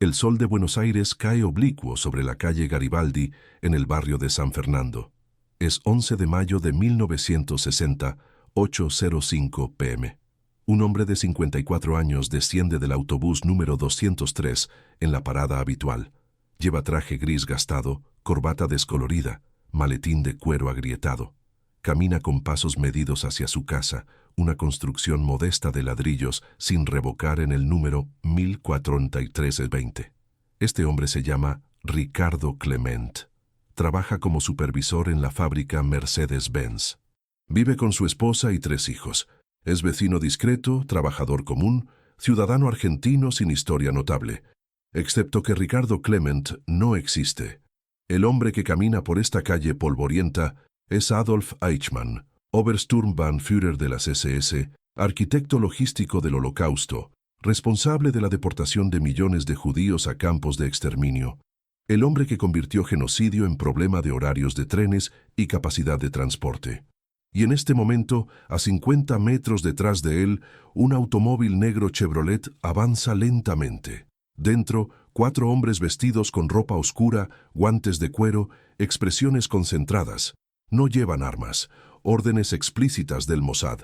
El sol de Buenos Aires cae oblicuo sobre la calle Garibaldi en el barrio de San Fernando. Es 11 de mayo de 1960, 8:05 p.m. Un hombre de 54 años desciende del autobús número 203 en la parada habitual. Lleva traje gris gastado, corbata descolorida, maletín de cuero agrietado. Camina con pasos medidos hacia su casa, una construcción modesta de ladrillos sin revocar en el número 1043-20. Este hombre se llama Ricardo Clement. Trabaja como supervisor en la fábrica Mercedes-Benz. Vive con su esposa y 3 hijos. Es vecino discreto, trabajador común, ciudadano argentino sin historia notable. Excepto que Ricardo Clement no existe. El hombre que camina por esta calle polvorienta es Adolf Eichmann, Obersturmbannführer de las SS, arquitecto logístico del Holocausto, responsable de la deportación de millones de judíos a campos de exterminio. El hombre que convirtió genocidio en problema de horarios de trenes y capacidad de transporte. Y en este momento, a 50 metros detrás de él, un automóvil negro Chevrolet avanza lentamente. Dentro, 4 hombres vestidos con ropa oscura, guantes de cuero, expresiones concentradas. No llevan armas, órdenes explícitas del Mossad.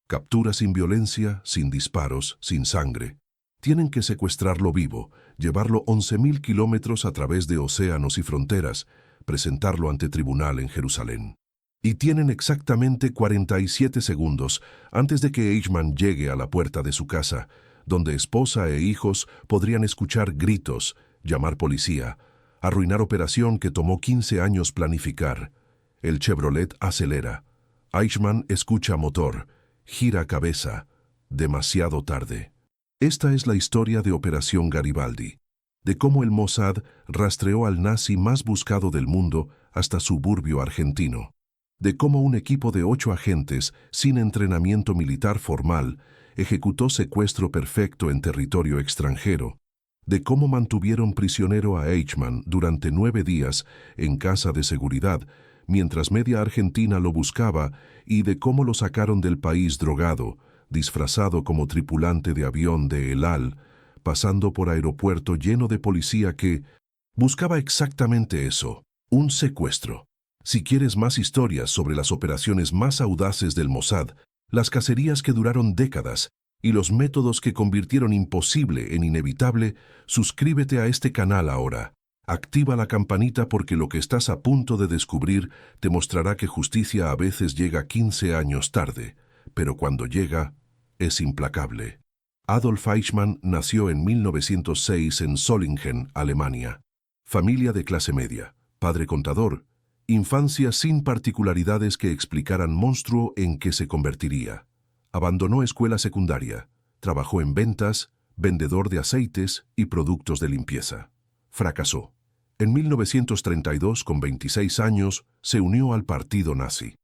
Captura sin violencia, sin disparos, sin sangre. Tienen que secuestrarlo vivo, llevarlo 11.000 kilómetros a través de océanos y fronteras, presentarlo ante tribunal en Jerusalén. Y tienen exactamente 47 segundos antes de que Eichmann llegue a la puerta de su casa, donde esposa e hijos podrían escuchar gritos, llamar policía, arruinar operación que tomó 15 años planificar. El Chevrolet acelera. Eichmann escucha motor, gira cabeza. Demasiado tarde. Esta es la historia de Operación Garibaldi, de cómo el Mossad rastreó al nazi más buscado del mundo hasta suburbio argentino, de cómo un equipo de 8 agentes, sin entrenamiento militar formal, ejecutó secuestro perfecto en territorio extranjero, de cómo mantuvieron prisionero a Eichmann durante 9 días en casa de seguridad, mientras media Argentina lo buscaba, y de cómo lo sacaron del país drogado, disfrazado como tripulante de avión de El Al, pasando por aeropuerto lleno de policía que buscaba exactamente eso, un secuestro. Si quieres más historias sobre las operaciones más audaces del Mossad, las cacerías que duraron décadas y los métodos que convirtieron imposible en inevitable, suscríbete a este canal ahora. Activa la campanita porque lo que estás a punto de descubrir te mostrará que justicia a veces llega 15 años tarde, pero cuando llega, es implacable. Adolf Eichmann nació en 1906 en Solingen, Alemania. Familia de clase media, padre contador, infancia sin particularidades que explicaran monstruo en que se convertiría. Abandonó escuela secundaria, trabajó en ventas, vendedor de aceites y productos de limpieza. Fracasó. En 1932, con 26 años, se unió al partido nazi.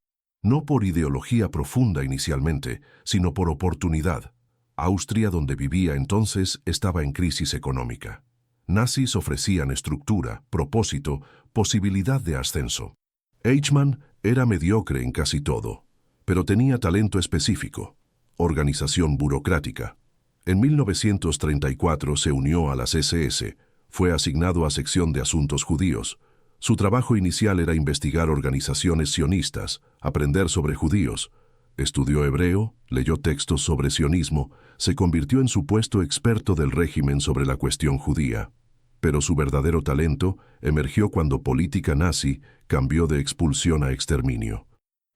No por ideología profunda inicialmente, sino por oportunidad. Austria, donde vivía entonces, estaba en crisis económica. Nazis ofrecían estructura, propósito, posibilidad de ascenso. Eichmann era mediocre en casi todo, pero tenía talento específico, organización burocrática. En 1934 se unió a las SS, fue asignado a sección de asuntos judíos. Su trabajo inicial era investigar organizaciones sionistas, aprender sobre judíos. Estudió hebreo, leyó textos sobre sionismo, se convirtió en supuesto experto del régimen sobre la cuestión judía. Pero su verdadero talento emergió cuando política nazi cambió de expulsión a exterminio.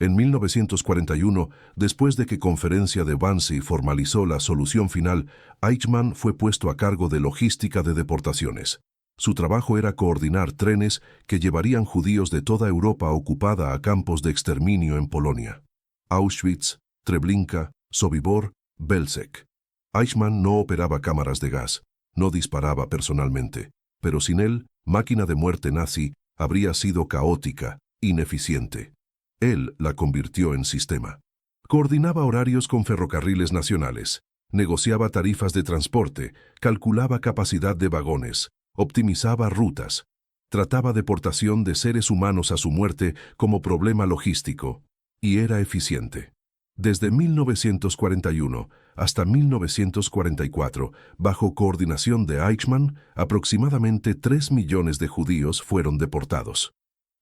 En 1941, después de que Conferencia de Wannsee formalizó la solución final, Eichmann fue puesto a cargo de logística de deportaciones. Su trabajo era coordinar trenes que llevarían judíos de toda Europa ocupada a campos de exterminio en Polonia. Auschwitz, Treblinka, Sobibor, Belzec. Eichmann no operaba cámaras de gas, no disparaba personalmente, pero sin él, máquina de muerte nazi habría sido caótica, ineficiente. Él la convirtió en sistema. Coordinaba horarios con ferrocarriles nacionales, negociaba tarifas de transporte, calculaba capacidad de vagones, optimizaba rutas, trataba deportación de seres humanos a su muerte como problema logístico, y era eficiente. Desde 1941, Hasta 1944, bajo coordinación de Eichmann, aproximadamente 3 millones de judíos fueron deportados.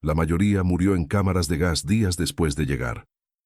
La mayoría murió en cámaras de gas días después de llegar.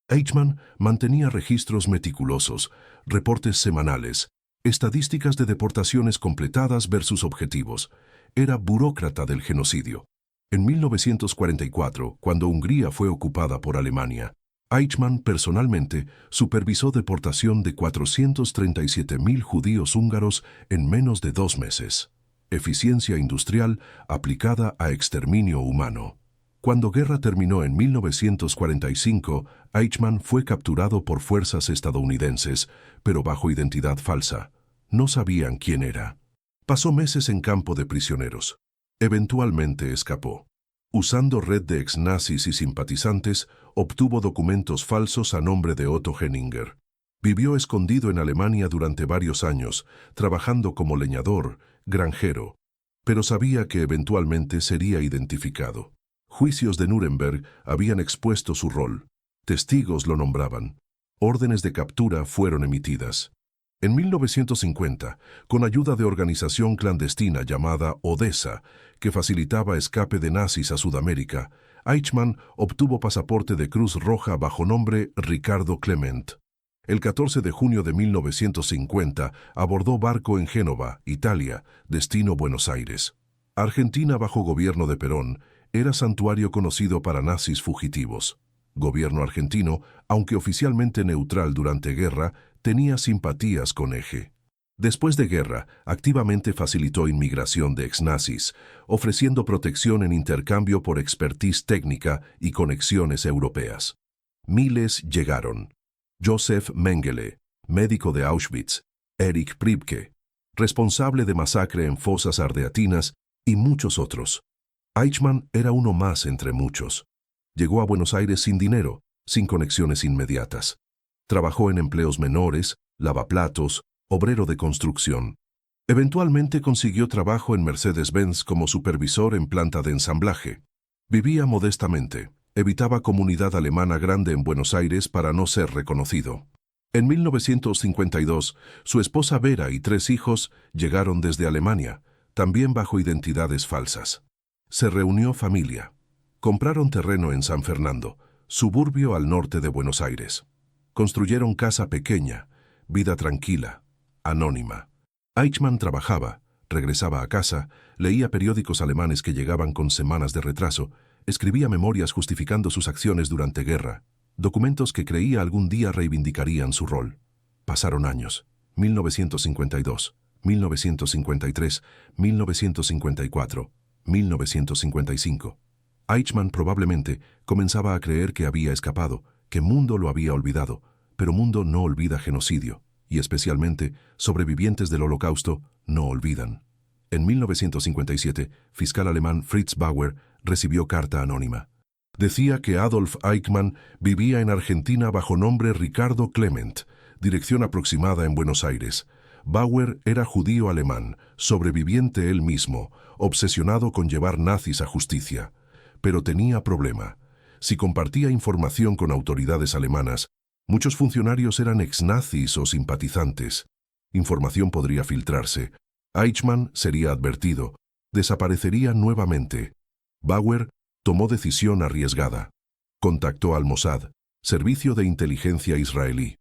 Eichmann mantenía registros meticulosos, reportes semanales, estadísticas de deportaciones completadas versus objetivos. Era burócrata del genocidio. En 1944, cuando Hungría fue ocupada por Alemania, Eichmann personalmente supervisó deportación de 437.000 judíos húngaros en menos de 2 meses. Eficiencia industrial aplicada a exterminio humano. Cuando guerra terminó en 1945, Eichmann fue capturado por fuerzas estadounidenses, pero bajo identidad falsa. No sabían quién era. Pasó meses en campo de prisioneros. Eventualmente escapó. Usando red de ex-nazis y simpatizantes, obtuvo documentos falsos a nombre de Otto Henninger. Vivió escondido en Alemania durante varios años, trabajando como leñador, granjero, pero sabía que eventualmente sería identificado. Juicios de Nuremberg habían expuesto su rol. Testigos lo nombraban. Órdenes de captura fueron emitidas. En 1950, con ayuda de organización clandestina llamada Odessa, que facilitaba escape de nazis a Sudamérica, Eichmann obtuvo pasaporte de Cruz Roja bajo nombre Ricardo Clement. El 14 de junio de 1950 abordó barco en Génova, Italia, destino Buenos Aires. Argentina bajo gobierno de Perón era santuario conocido para nazis fugitivos. Gobierno argentino, aunque oficialmente neutral durante guerra, tenía simpatías con Eje. Después de guerra, activamente facilitó inmigración de ex-nazis, ofreciendo protección en intercambio por expertise técnica y conexiones europeas. Miles llegaron. Josef Mengele, médico de Auschwitz, Erich Priebke, responsable de masacre en fosas ardeatinas, y muchos otros. Eichmann era uno más entre muchos. Llegó a Buenos Aires sin dinero, sin conexiones inmediatas. Trabajó en empleos menores, lavaplatos, obrero de construcción. Eventualmente consiguió trabajo en Mercedes-Benz como supervisor en planta de ensamblaje. Vivía modestamente, evitaba comunidad alemana grande en Buenos Aires para no ser reconocido. En 1952, su esposa Vera y 3 hijos llegaron desde Alemania, también bajo identidades falsas. Se reunió familia. Compraron terreno en San Fernando, suburbio al norte de Buenos Aires. Construyeron casa pequeña, vida tranquila, anónima. Eichmann trabajaba, regresaba a casa, leía periódicos alemanes que llegaban con semanas de retraso, escribía memorias justificando sus acciones durante guerra, documentos que creía algún día reivindicarían su rol. Pasaron años, 1952, 1953, 1954, 1955. Eichmann probablemente comenzaba a creer que había escapado, que Mundo lo había olvidado, pero Mundo no olvida genocidio, y especialmente sobrevivientes del Holocausto no olvidan. En 1957, fiscal alemán Fritz Bauer recibió carta anónima. Decía que Adolf Eichmann vivía en Argentina bajo nombre Ricardo Clement, dirección aproximada en Buenos Aires. Bauer era judío alemán, sobreviviente él mismo, obsesionado con llevar nazis a justicia. Pero tenía problema. Si compartía información con autoridades alemanas, muchos funcionarios eran ex-nazis o simpatizantes. Información podría filtrarse. Eichmann sería advertido. Desaparecería nuevamente. Bauer tomó decisión arriesgada. Contactó al Mossad, servicio de inteligencia israelí.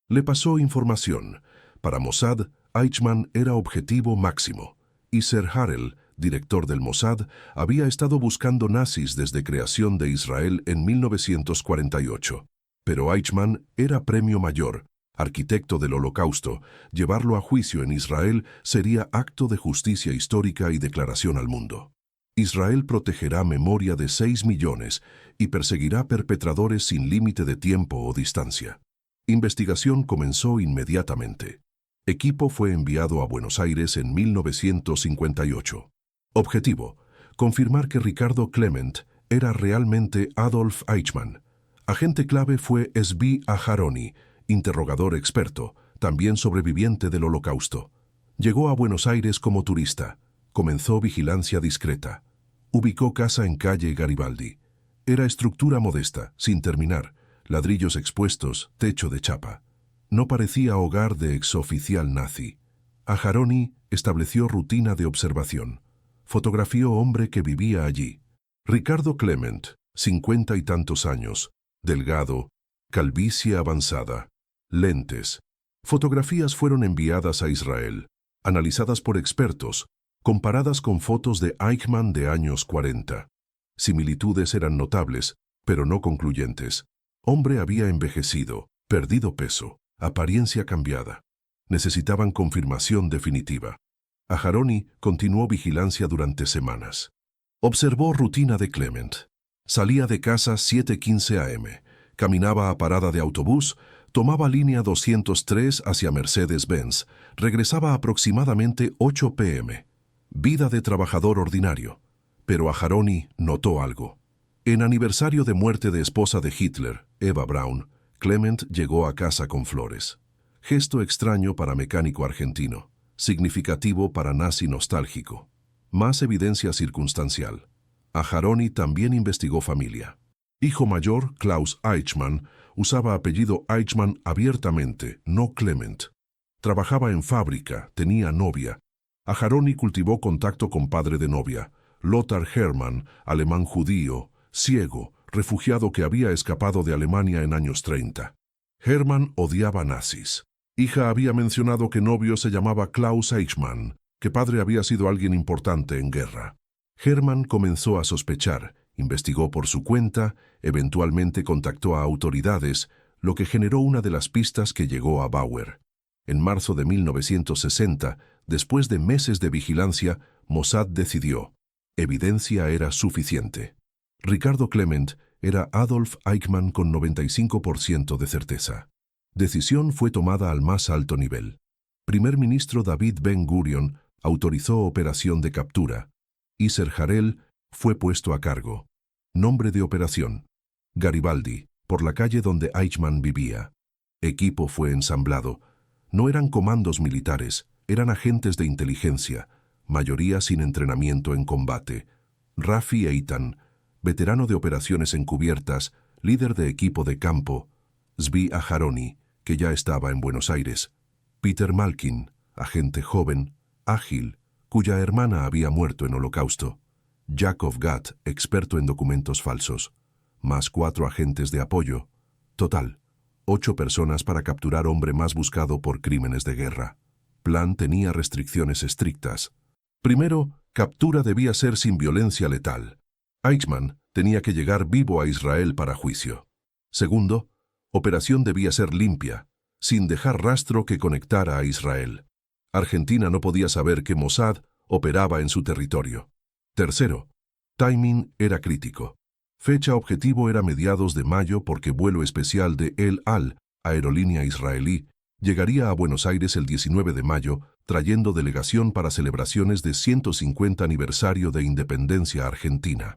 Le pasó información. Para Mossad, Eichmann era objetivo máximo. Isser Harel, director del Mossad, había estado buscando nazis desde creación de Israel en 1948. Pero Eichmann era premio mayor, arquitecto del Holocausto. Llevarlo a juicio en Israel sería acto de justicia histórica y declaración al mundo. Israel protegerá memoria de 6 millones y perseguirá perpetradores sin límite de tiempo o distancia. Investigación comenzó inmediatamente. Equipo fue enviado a Buenos Aires en 1958. Objetivo: confirmar que Ricardo Clement era realmente Adolf Eichmann. Agente clave fue Zvi Aharoni, interrogador experto, también sobreviviente del Holocausto. Llegó a Buenos Aires como turista. Comenzó vigilancia discreta. Ubicó casa en calle Garibaldi. Era estructura modesta, sin terminar, ladrillos expuestos, techo de chapa. No parecía hogar de exoficial nazi. Aharoni estableció rutina de observación. Fotografió hombre que vivía allí. Ricardo Clement, 50 y tantos años, delgado, calvicie avanzada, lentes. Fotografías fueron enviadas a Israel, analizadas por expertos, comparadas con fotos de Eichmann de años 40. Similitudes eran notables, pero no concluyentes. Hombre había envejecido, perdido peso, apariencia cambiada. Necesitaban confirmación definitiva. Aharoni continuó vigilancia durante semanas. Observó rutina de Clement. Salía de casa 7:15 am, caminaba a parada de autobús, tomaba línea 203 hacia Mercedes-Benz, regresaba aproximadamente 8 p.m. Vida de trabajador ordinario. Pero Aharoni notó algo. En aniversario de muerte de esposa de Hitler, Eva Braun, Clement llegó a casa con flores. Gesto extraño para mecánico argentino, significativo para nazi nostálgico. Más evidencia circunstancial. Aharoni también investigó familia. Hijo mayor, Klaus Eichmann, usaba apellido Eichmann abiertamente, no Clement. Trabajaba en fábrica, tenía novia. Aharoni cultivó contacto con padre de novia, Lothar Hermann, alemán judío, ciego, refugiado que había escapado de Alemania en años 30. Hermann odiaba nazis. Hija había mencionado que novio se llamaba Klaus Eichmann, que padre había sido alguien importante en guerra. Hermann comenzó a sospechar, investigó por su cuenta, eventualmente contactó a autoridades, lo que generó una de las pistas que llegó a Bauer. En marzo de 1960, después de meses de vigilancia, Mossad decidió. Evidencia era suficiente. Ricardo Clement era Adolf Eichmann con 95% de certeza. Decisión fue tomada al más alto nivel. Primer ministro David Ben-Gurion autorizó operación de captura. Isser Harel fue puesto a cargo. Nombre de operación: Garibaldi, por la calle donde Eichmann vivía. Equipo fue ensamblado. No eran comandos militares, eran agentes de inteligencia, mayoría sin entrenamiento en combate. Rafi Eitan, veterano de operaciones encubiertas, líder de equipo de campo. Zvi Aharoni, que ya estaba en Buenos Aires. Peter Malkin, agente joven, ágil, cuya hermana había muerto en Holocausto. Yakov Gat, experto en documentos falsos. Más 4 agentes de apoyo. Total, 8 personas para capturar hombre más buscado por crímenes de guerra. Plan tenía restricciones estrictas. Primero, captura debía ser sin violencia letal. Eichmann tenía que llegar vivo a Israel para juicio. Segundo, operación debía ser limpia, sin dejar rastro que conectara a Israel. Argentina no podía saber que Mossad operaba en su territorio. Tercero, timing era crítico. Fecha objetivo era mediados de mayo porque vuelo especial de El Al, aerolínea israelí, llegaría a Buenos Aires el 19 de mayo, trayendo delegación para celebraciones de 150 aniversario de independencia argentina.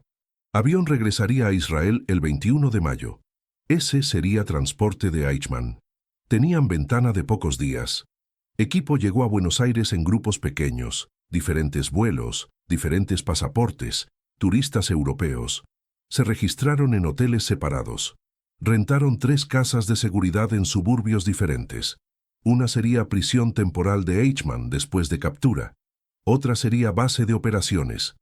Avión regresaría a Israel el 21 de mayo. Ese sería transporte de Eichmann. Tenían ventana de pocos días. Equipo llegó a Buenos Aires en grupos pequeños, diferentes vuelos, diferentes pasaportes, turistas europeos. Se registraron en hoteles separados. Rentaron 3 casas de seguridad en suburbios diferentes. Una sería prisión temporal de Eichmann después de captura. Otra sería base de operaciones.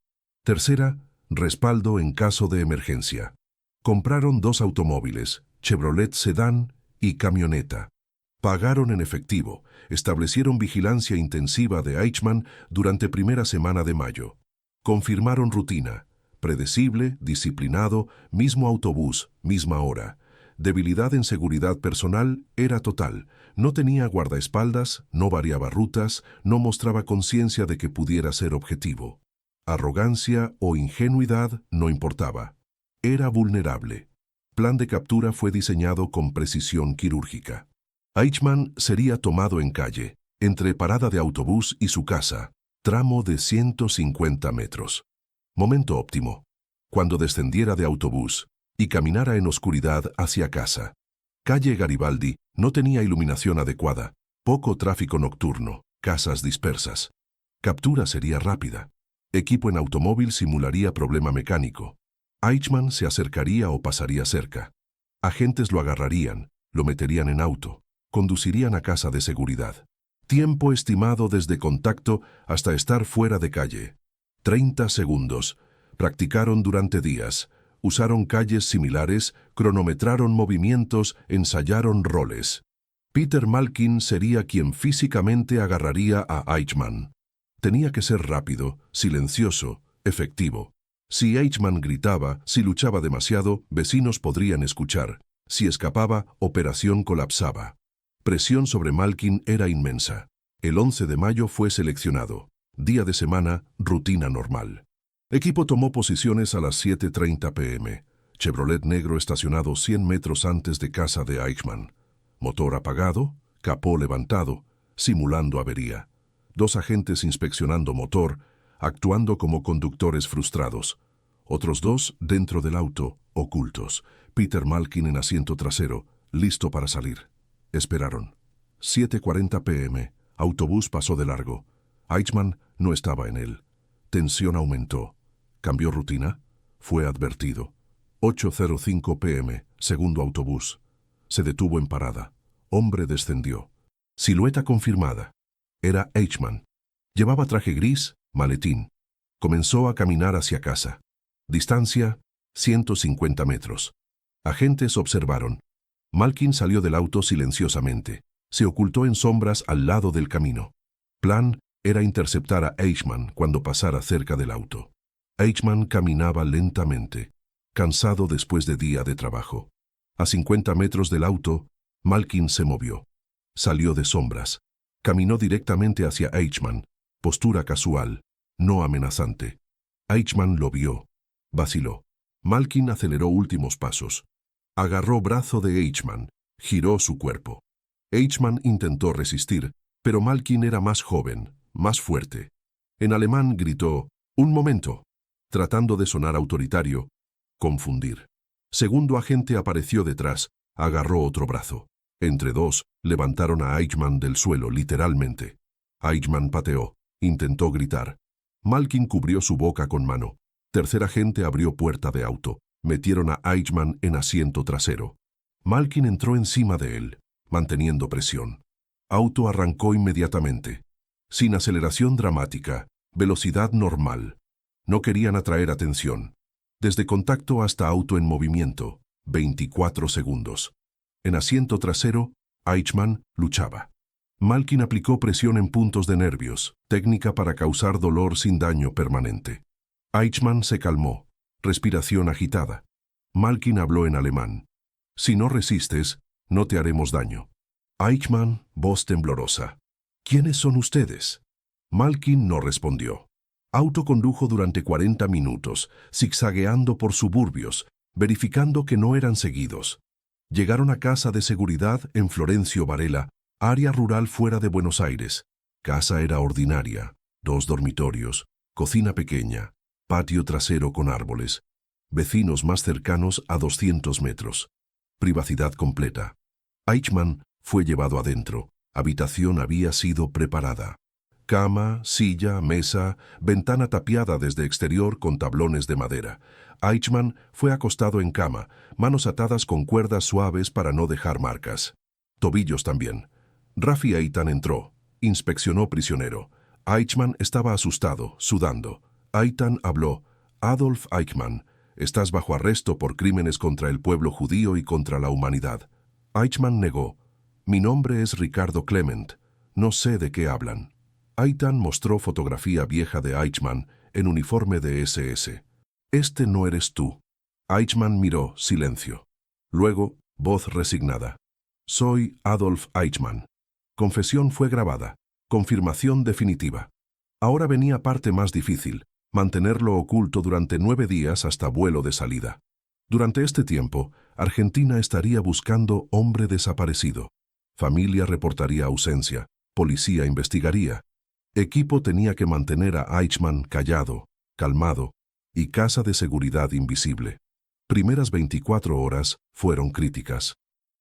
Tercera, respaldo en caso de emergencia. Compraron 2 automóviles, Chevrolet Sedán y camioneta. Pagaron en efectivo, establecieron vigilancia intensiva de Eichmann durante primera semana de mayo. Confirmaron rutina, predecible, disciplinado, mismo autobús, misma hora. Debilidad en seguridad personal era total, no tenía guardaespaldas, no variaba rutas, no mostraba conciencia de que pudiera ser objetivo. Arrogancia o ingenuidad no importaba. Era vulnerable. Plan de captura fue diseñado con precisión quirúrgica. Eichmann sería tomado en calle, entre parada de autobús y su casa, tramo de 150 metros. Momento óptimo, cuando descendiera de autobús y caminara en oscuridad hacia casa. Calle Garibaldi no tenía iluminación adecuada, poco tráfico nocturno, casas dispersas. Captura sería rápida. Equipo en automóvil simularía problema mecánico. Eichmann se acercaría o pasaría cerca. Agentes lo agarrarían, lo meterían en auto. Conducirían a casa de seguridad. Tiempo estimado desde contacto hasta estar fuera de calle. 30 segundos. Practicaron durante días. Usaron calles similares, cronometraron movimientos, ensayaron roles. Peter Malkin sería quien físicamente agarraría a Eichmann. Tenía que ser rápido, silencioso, efectivo. Si Eichmann gritaba, si luchaba demasiado, vecinos podrían escuchar. Si escapaba, operación colapsaba. Presión sobre Malkin era inmensa. El 11 de mayo fue seleccionado. Día de semana, rutina normal. Equipo tomó posiciones a las 7:30 p.m. Chevrolet negro estacionado 100 metros antes de casa de Eichmann. Motor apagado, capó levantado, simulando avería. 2 agentes inspeccionando motor, actuando como conductores frustrados. Otros 2 dentro del auto, ocultos. Peter Malkin en asiento trasero, listo para salir. Esperaron. 7:40 p.m. Autobús pasó de largo. Eichmann no estaba en él. Tensión aumentó. ¿Cambió rutina? Fue advertido. 8:05 p.m. Segundo autobús. Se detuvo en parada. Hombre descendió. Silueta confirmada. Era Eichmann. Llevaba traje gris, maletín. Comenzó a caminar hacia casa. Distancia, 150 metros. Agentes observaron. Malkin salió del auto silenciosamente. Se ocultó en sombras al lado del camino. Plan era interceptar a Eichmann cuando pasara cerca del auto. Eichmann caminaba lentamente, cansado después de día de trabajo. A 50 metros del auto, Malkin se movió. Salió de sombras. Caminó directamente hacia Eichmann, postura casual, no amenazante. Eichmann lo vio. Vaciló. Malkin aceleró últimos pasos. Agarró brazo de Eichmann, giró su cuerpo. Eichmann intentó resistir, pero Malkin era más joven, más fuerte. En alemán gritó, «Un momento», tratando de sonar autoritario, confundir. Segundo agente apareció detrás, agarró otro brazo. Entre 2, levantaron a Eichmann del suelo, literalmente. Eichmann pateó, intentó gritar. Malkin cubrió su boca con mano. Tercer agente abrió puerta de auto. Metieron a Eichmann en asiento trasero. Malkin entró encima de él, manteniendo presión. Auto arrancó inmediatamente. Sin aceleración dramática, velocidad normal. No querían atraer atención. Desde contacto hasta auto en movimiento, 24 segundos. En asiento trasero, Eichmann luchaba. Malkin aplicó presión en puntos de nervios, técnica para causar dolor sin daño permanente. Eichmann se calmó, respiración agitada. Malkin habló en alemán. «Si no resistes, no te haremos daño». Eichmann, voz temblorosa. «¿Quiénes son ustedes?» Malkin no respondió. Auto condujo durante 40 minutos, zigzagueando por suburbios, verificando que no eran seguidos. Llegaron a casa de seguridad en Florencio Varela, área rural fuera de Buenos Aires. Casa era ordinaria, 2 dormitorios, cocina pequeña, patio trasero con árboles. Vecinos más cercanos a 200 metros. Privacidad completa. Eichmann fue llevado adentro. Habitación había sido preparada. Cama, silla, mesa, ventana tapiada desde exterior con tablones de madera. Eichmann fue acostado en cama, manos atadas con cuerdas suaves para no dejar marcas. Tobillos también. Rafi Eitan entró. Inspeccionó prisionero. Eichmann estaba asustado, sudando. Eitan habló. «Adolf Eichmann, estás bajo arresto por crímenes contra el pueblo judío y contra la humanidad». Eichmann negó. «Mi nombre es Ricardo Clement. No sé de qué hablan». Eitan mostró fotografía vieja de Eichmann en uniforme de SS. «Este no eres tú». Eichmann miró, silencio. Luego, voz resignada. «Soy Adolf Eichmann». Confesión fue grabada. Confirmación definitiva. Ahora venía parte más difícil, mantenerlo oculto durante 9 días hasta vuelo de salida. Durante este tiempo, Argentina estaría buscando hombre desaparecido. Familia reportaría ausencia, policía investigaría. Equipo tenía que mantener a Eichmann callado, calmado, y casa de seguridad invisible. Primeras 24 horas fueron críticas.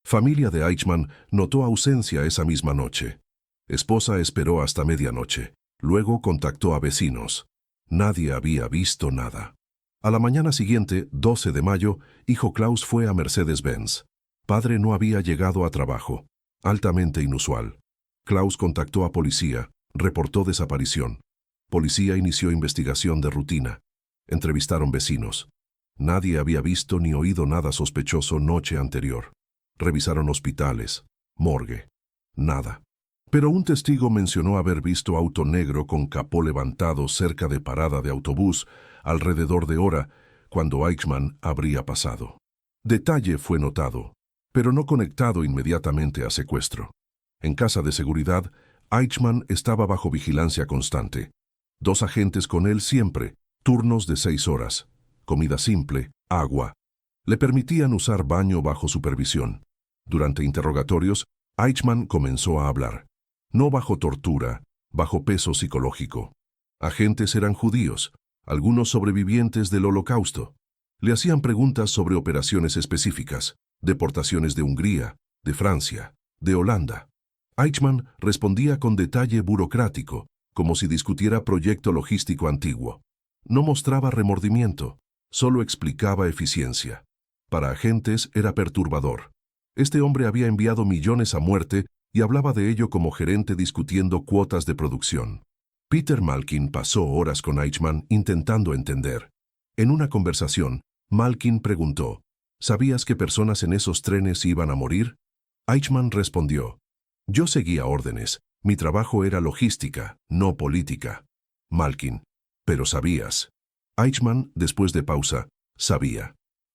Familia de Eichmann notó ausencia esa misma noche. Esposa esperó hasta medianoche. Luego contactó a vecinos. Nadie había visto nada. A la mañana siguiente, 12 de mayo, hijo Klaus fue a Mercedes-Benz. Padre no había llegado a trabajo. Altamente inusual. Klaus contactó a policía, reportó desaparición. Policía inició investigación de rutina. Entrevistaron vecinos. Nadie había visto ni oído nada sospechoso noche anterior. Revisaron hospitales, morgue. Nada. Pero un testigo mencionó haber visto auto negro con capó levantado cerca de parada de autobús alrededor de hora cuando Eichmann habría pasado. Detalle fue notado, pero no conectado inmediatamente a secuestro. En casa de seguridad, Eichmann estaba bajo vigilancia constante. 2 agentes con él siempre, turnos de 6 horas. Comida simple, agua. Le permitían usar baño bajo supervisión. Durante interrogatorios, Eichmann comenzó a hablar. No bajo tortura, bajo peso psicológico. Agentes eran judíos, algunos sobrevivientes del Holocausto. Le hacían preguntas sobre operaciones específicas, deportaciones de Hungría, de Francia, de Holanda. Eichmann respondía con detalle burocrático, como si discutiera proyecto logístico antiguo. No mostraba remordimiento, solo explicaba eficiencia. Para agentes era perturbador. Este hombre había enviado millones a muerte y hablaba de ello como gerente discutiendo cuotas de producción. Peter Malkin pasó horas con Eichmann intentando entender. En una conversación, Malkin preguntó, ¿sabías que personas en esos trenes iban a morir? Eichmann respondió, yo seguía órdenes, mi trabajo era logística, no política. Malkin, pero sabías. Eichmann, después de pausa, sabía.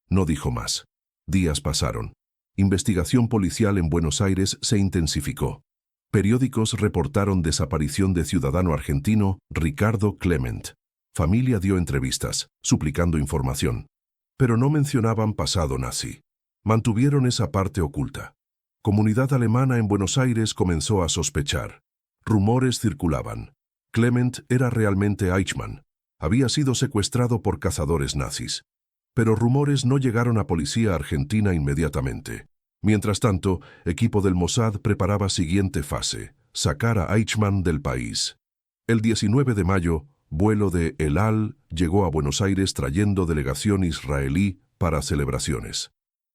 No dijo más. Días pasaron. Investigación policial en Buenos Aires se intensificó. Periódicos reportaron desaparición de ciudadano argentino Ricardo Clement. Familia dio entrevistas, suplicando información. Pero no mencionaban pasado nazi. Mantuvieron esa parte oculta. Comunidad alemana en Buenos Aires comenzó a sospechar. Rumores circulaban. Clement era realmente Eichmann. Había sido secuestrado por cazadores nazis. Pero rumores no llegaron a policía argentina inmediatamente. Mientras tanto, equipo del Mossad preparaba siguiente fase, sacar a Eichmann del país. El 19 de mayo, vuelo de El Al llegó a Buenos Aires trayendo delegación israelí para celebraciones.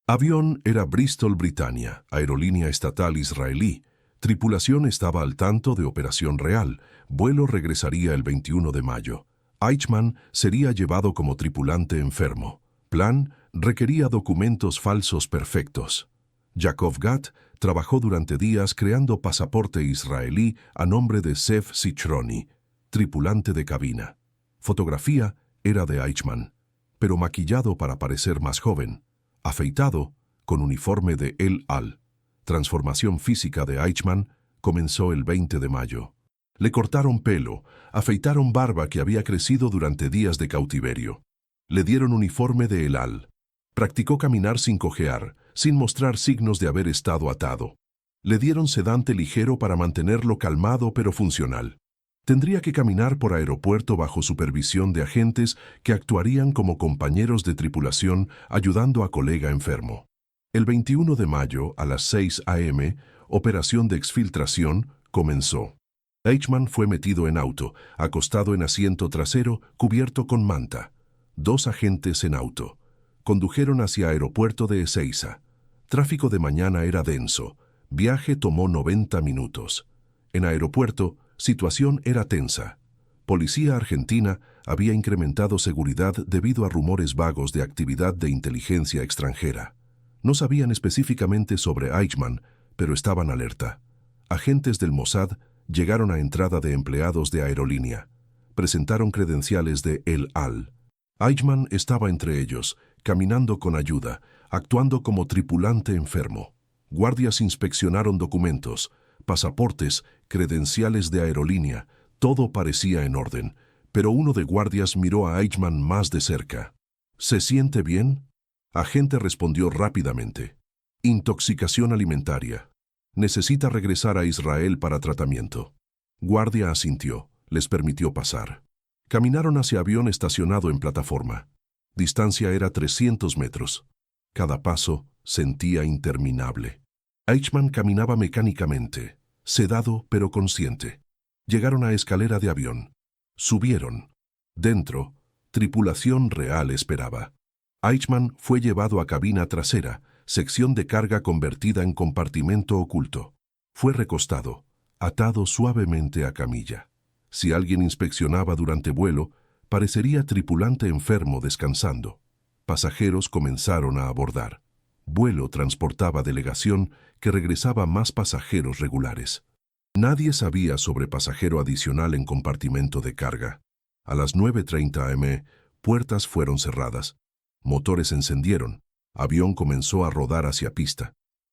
Avión era Bristol Britannia, aerolínea estatal israelí. Tripulación estaba al tanto de operación real. Vuelo regresaría el 21 de mayo. Eichmann sería llevado como tripulante enfermo. Plan requería documentos falsos perfectos. Yakov Gat trabajó durante días creando pasaporte israelí a nombre de Sef Sichroni, tripulante de cabina. Fotografía era de Eichmann, pero maquillado para parecer más joven. Afeitado, con uniforme de El Al. Transformación física de Eichmann comenzó el 20 de mayo. Le cortaron pelo, afeitaron barba que había crecido durante días de cautiverio. Le dieron uniforme de El Al. Practicó caminar sin cojear, sin mostrar signos de haber estado atado. Le dieron sedante ligero para mantenerlo calmado pero funcional. Tendría que caminar por aeropuerto bajo supervisión de agentes que actuarían como compañeros de tripulación ayudando a colega enfermo. El 21 de mayo, a las 6 a.m., operación de exfiltración comenzó. Eichmann fue metido en auto, acostado en asiento trasero, cubierto con manta. 2 agentes en auto. Condujeron hacia aeropuerto de Ezeiza. Tráfico de mañana era denso. Viaje tomó 90 minutos. En aeropuerto, situación era tensa. Policía argentina había incrementado seguridad debido a rumores vagos de actividad de inteligencia extranjera. No sabían específicamente sobre Eichmann, pero estaban alerta. Agentes del Mossad llegaron a entrada de empleados de aerolínea. Presentaron credenciales de El Al. Eichmann estaba entre ellos, caminando con ayuda, actuando como tripulante enfermo. Guardias inspeccionaron documentos, pasaportes, credenciales de aerolínea, todo parecía en orden, pero uno de guardias miró a Eichmann más de cerca. ¿Se siente bien? Agente respondió rápidamente. Intoxicación alimentaria. Necesita regresar a Israel para tratamiento. Guardia asintió, les permitió pasar. Caminaron hacia avión estacionado en plataforma. Distancia era 300 metros. Cada paso sentía interminable. Eichmann caminaba mecánicamente, sedado pero consciente. Llegaron a escalera de avión. Subieron. Dentro, tripulación real esperaba. Eichmann fue llevado a cabina trasera, sección de carga convertida en compartimento oculto. Fue recostado, atado suavemente a camilla. Si alguien inspeccionaba durante vuelo, parecería tripulante enfermo descansando. Pasajeros comenzaron a abordar. Vuelo transportaba delegación que regresaba más pasajeros regulares. Nadie sabía sobre pasajero adicional en compartimento de carga. A las 9:30 am, puertas fueron cerradas. Motores encendieron. Avión comenzó a rodar hacia pista.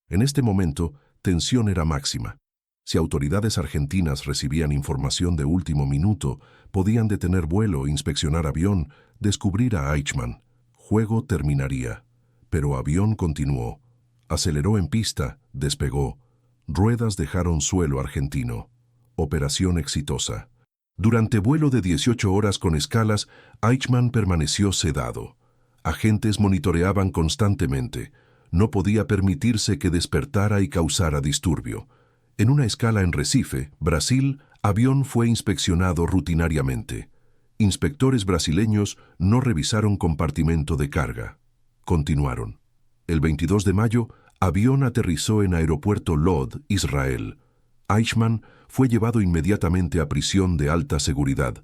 En este momento, tensión era máxima. Si autoridades argentinas recibían información de último minuto, podían detener vuelo, inspeccionar avión, descubrir a Eichmann. Juego terminaría. Pero avión continuó. Aceleró en pista, despegó. Ruedas dejaron suelo argentino. Operación exitosa. Durante vuelo de 18 horas con escalas, Eichmann permaneció sedado. Agentes monitoreaban constantemente. No podía permitirse que despertara y causara disturbio. En una escala en Recife, Brasil, avión fue inspeccionado rutinariamente. Inspectores brasileños no revisaron compartimento de carga. Continuaron. El 22 de mayo, avión aterrizó en aeropuerto Lod, Israel. Eichmann fue llevado inmediatamente a prisión de alta seguridad.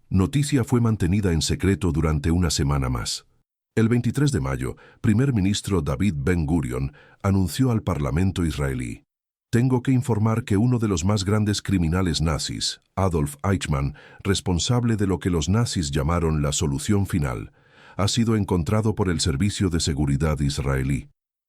Noticia fue mantenida en secreto durante una semana más. El 23 de mayo, primer ministro David Ben-Gurion anunció al parlamento israelí: «Tengo que informar que uno de los más grandes criminales nazis, Adolf Eichmann, responsable de lo que los nazis llamaron la solución final, ha sido encontrado por el Servicio de Seguridad israelí.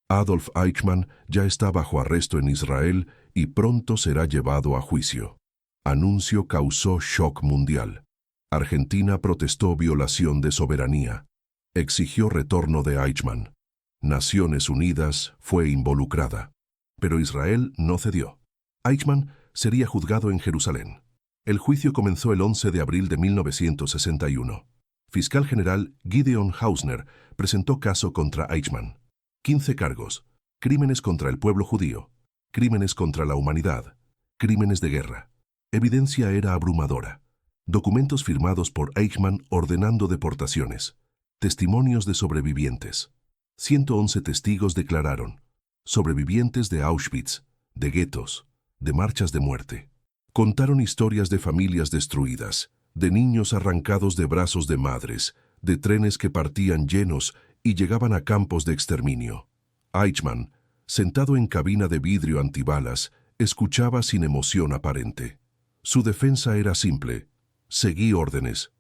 Adolf Eichmann ya está bajo arresto en Israel y pronto será llevado a juicio». Anuncio causó shock mundial. Argentina protestó violación de soberanía. Exigió retorno de Eichmann. Naciones Unidas fue involucrada. Pero Israel no cedió. Eichmann sería juzgado en Jerusalén. El juicio comenzó el 11 de abril de 1961. Fiscal general Gideon Hausner presentó caso contra Eichmann. 15 cargos: crímenes contra el pueblo judío, crímenes contra la humanidad, crímenes de guerra. Evidencia era abrumadora. Documentos firmados por Eichmann ordenando deportaciones. Testimonios de sobrevivientes. 111 testigos declararon. Sobrevivientes de Auschwitz, de guetos, de marchas de muerte. Contaron historias de familias destruidas, de niños arrancados de brazos de madres, de trenes que partían llenos y llegaban a campos de exterminio. Eichmann, sentado en cabina de vidrio antibalas, escuchaba sin emoción aparente. Su defensa era simple: seguí órdenes.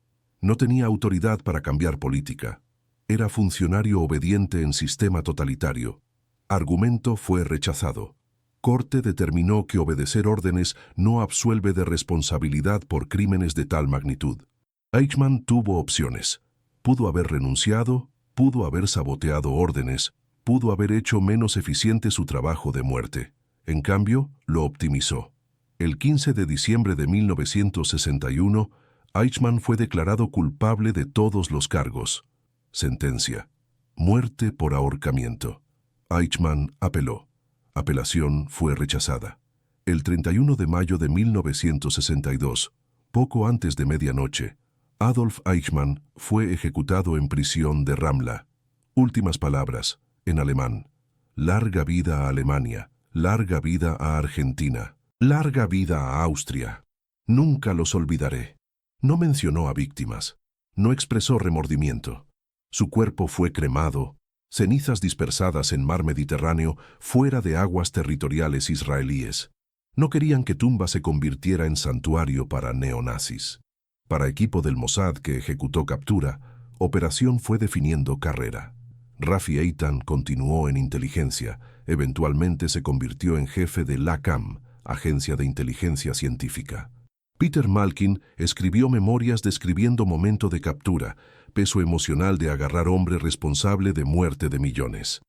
No tenía autoridad para cambiar política. Era funcionario obediente en sistema totalitario. Argumento fue rechazado. Corte determinó que obedecer órdenes no absuelve de responsabilidad por crímenes de tal magnitud. Eichmann tuvo opciones. Pudo haber renunciado, pudo haber saboteado órdenes, pudo haber hecho menos eficiente su trabajo de muerte. En cambio, lo optimizó. El 15 de diciembre de 1961, Eichmann fue declarado culpable de todos los cargos. Sentencia: muerte por ahorcamiento. Eichmann apeló. Apelación fue rechazada. El 31 de mayo de 1962, poco antes de medianoche, Adolf Eichmann fue ejecutado en prisión de Ramla. Últimas palabras, en alemán: larga vida a Alemania, larga vida a Argentina, larga vida a Austria. Nunca los olvidaré. No mencionó a víctimas. No expresó remordimiento. Su cuerpo fue cremado. Cenizas dispersadas en mar Mediterráneo fuera de aguas territoriales israelíes. No querían que tumba se convirtiera en santuario para neonazis. Para equipo del Mossad que ejecutó captura, operación fue definiendo carrera. Rafi Eitan continuó en inteligencia, eventualmente se convirtió en jefe de LACAM, Agencia de Inteligencia Científica. Peter Malkin escribió memorias describiendo momento de captura, peso emocional de agarrar hombre responsable de muerte de millones.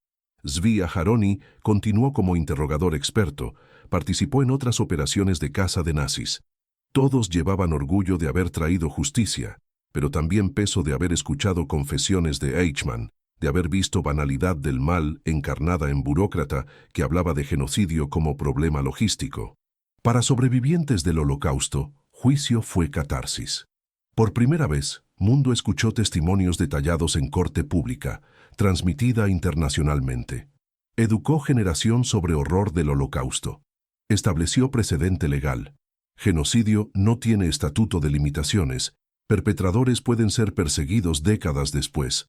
Zvi Aharoni continuó como interrogador experto, participó en otras operaciones de caza de nazis. Todos llevaban orgullo de haber traído justicia, pero también peso de haber escuchado confesiones de Eichmann, de haber visto banalidad del mal encarnada en burócrata que hablaba de genocidio como problema logístico. Para sobrevivientes del Holocausto, juicio fue catarsis. Por primera vez, Mundo escuchó testimonios detallados en corte pública, transmitida internacionalmente. Educó generación sobre horror del Holocausto. Estableció precedente legal. Genocidio no tiene estatuto de limitaciones. Perpetradores pueden ser perseguidos décadas después.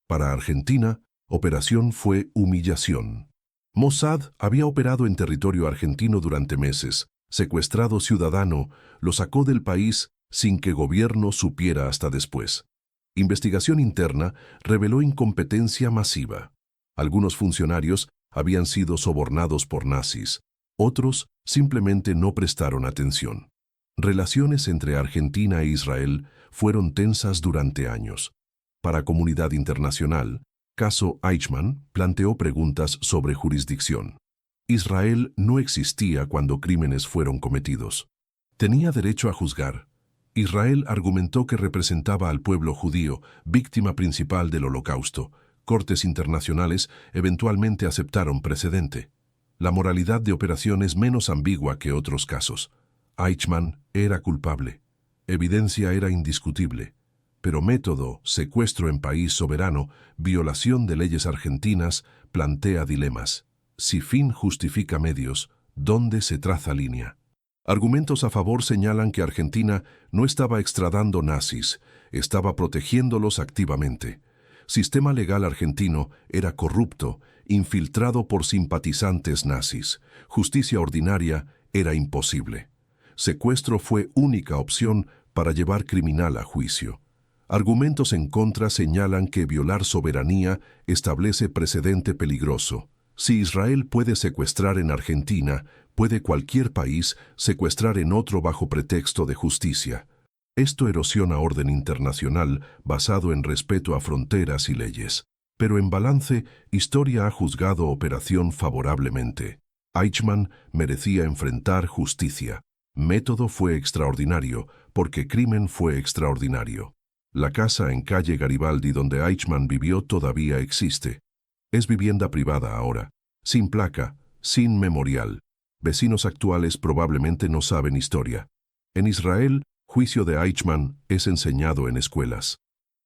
Para Argentina, operación fue humillación. Mossad había operado en territorio argentino durante meses. Secuestrado ciudadano, lo sacó del país sin que gobierno supiera hasta después. Investigación interna reveló incompetencia masiva. Algunos funcionarios habían sido sobornados por nazis. Otros simplemente no prestaron atención. Relaciones entre Argentina e Israel fueron tensas durante años. Para comunidad internacional, caso Eichmann planteó preguntas sobre jurisdicción. Israel no existía cuando crímenes fueron cometidos. Tenía derecho a juzgar. Israel argumentó que representaba al pueblo judío, víctima principal del Holocausto. Cortes internacionales eventualmente aceptaron precedente. La moralidad de operación es menos ambigua que otros casos. Eichmann era culpable. Evidencia era indiscutible. Pero método, secuestro en país soberano, violación de leyes argentinas, plantea dilemas. Si fin justifica medios, ¿dónde se traza línea? Argumentos a favor señalan que Argentina no estaba extradando nazis, estaba protegiéndolos activamente. Sistema legal argentino era corrupto, infiltrado por simpatizantes nazis. Justicia ordinaria era imposible. Secuestro fue única opción para llevar criminal a juicio. Argumentos en contra señalan que violar soberanía establece precedente peligroso. Si Israel puede secuestrar en Argentina, puede cualquier país secuestrar en otro bajo pretexto de justicia. Esto erosiona orden internacional basado en respeto a fronteras y leyes. Pero en balance, historia ha juzgado operación favorablemente. Eichmann merecía enfrentar justicia. Método fue extraordinario, porque crimen fue extraordinario. La casa en calle Garibaldi donde Eichmann vivió todavía existe. Es vivienda privada ahora, sin placa, sin memorial. Vecinos actuales probablemente no saben historia. En Israel, juicio de Eichmann es enseñado en escuelas.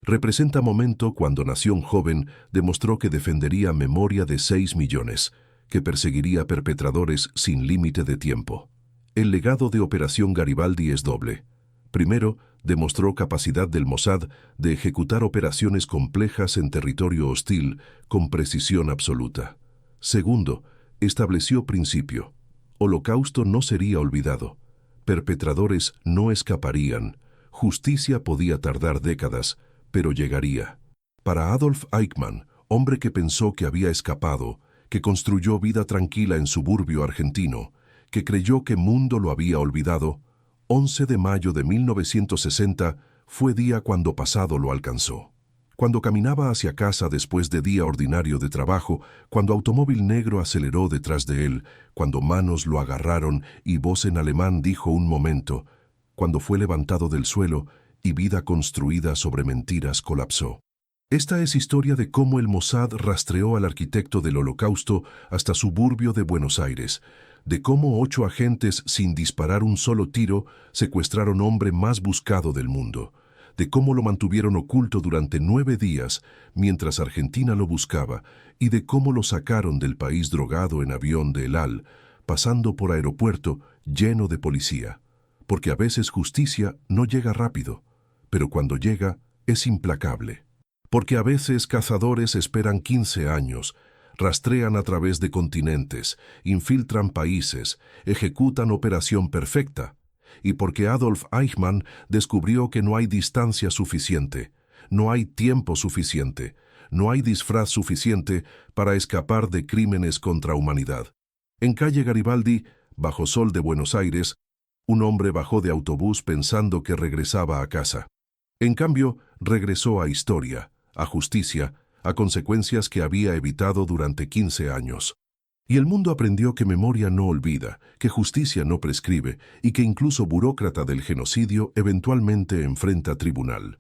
Representa momento cuando nación joven demostró que defendería memoria de 6 millones, que perseguiría perpetradores sin límite de tiempo. El legado de Operación Garibaldi es doble. Primero, demostró capacidad del Mossad de ejecutar operaciones complejas en territorio hostil con precisión absoluta. Segundo, estableció principio. Holocausto no sería olvidado. Perpetradores no escaparían. Justicia podía tardar décadas, pero llegaría. Para Adolf Eichmann, hombre que pensó que había escapado, que construyó vida tranquila en suburbio argentino, que creyó que mundo lo había olvidado, 11 de mayo de 1960 fue día cuando pasado lo alcanzó. Cuando caminaba hacia casa después de día ordinario de trabajo, cuando automóvil negro aceleró detrás de él, cuando manos lo agarraron y voz en alemán dijo un momento, cuando fue levantado del suelo y vida construida sobre mentiras colapsó. Esta es historia de cómo el Mossad rastreó al arquitecto del Holocausto hasta suburbio de Buenos Aires, de cómo 8 agentes sin disparar un solo tiro secuestraron hombre más buscado del mundo, de cómo lo mantuvieron oculto durante 9 días mientras Argentina lo buscaba y de cómo lo sacaron del país drogado en avión de El Al, pasando por aeropuerto lleno de policía. Porque a veces justicia no llega rápido, pero cuando llega es implacable. Porque a veces cazadores esperan 15 años, rastrean a través de continentes, infiltran países, ejecutan operación perfecta. Y porque Adolf Eichmann descubrió que no hay distancia suficiente, no hay tiempo suficiente, no hay disfraz suficiente para escapar de crímenes contra humanidad. En calle Garibaldi, bajo sol de Buenos Aires, un hombre bajó de autobús pensando que regresaba a casa. En cambio, regresó a historia, a justicia, a consecuencias que había evitado durante 15 años. Y el mundo aprendió que memoria no olvida, que justicia no prescribe y que incluso burócrata del genocidio eventualmente enfrenta tribunal.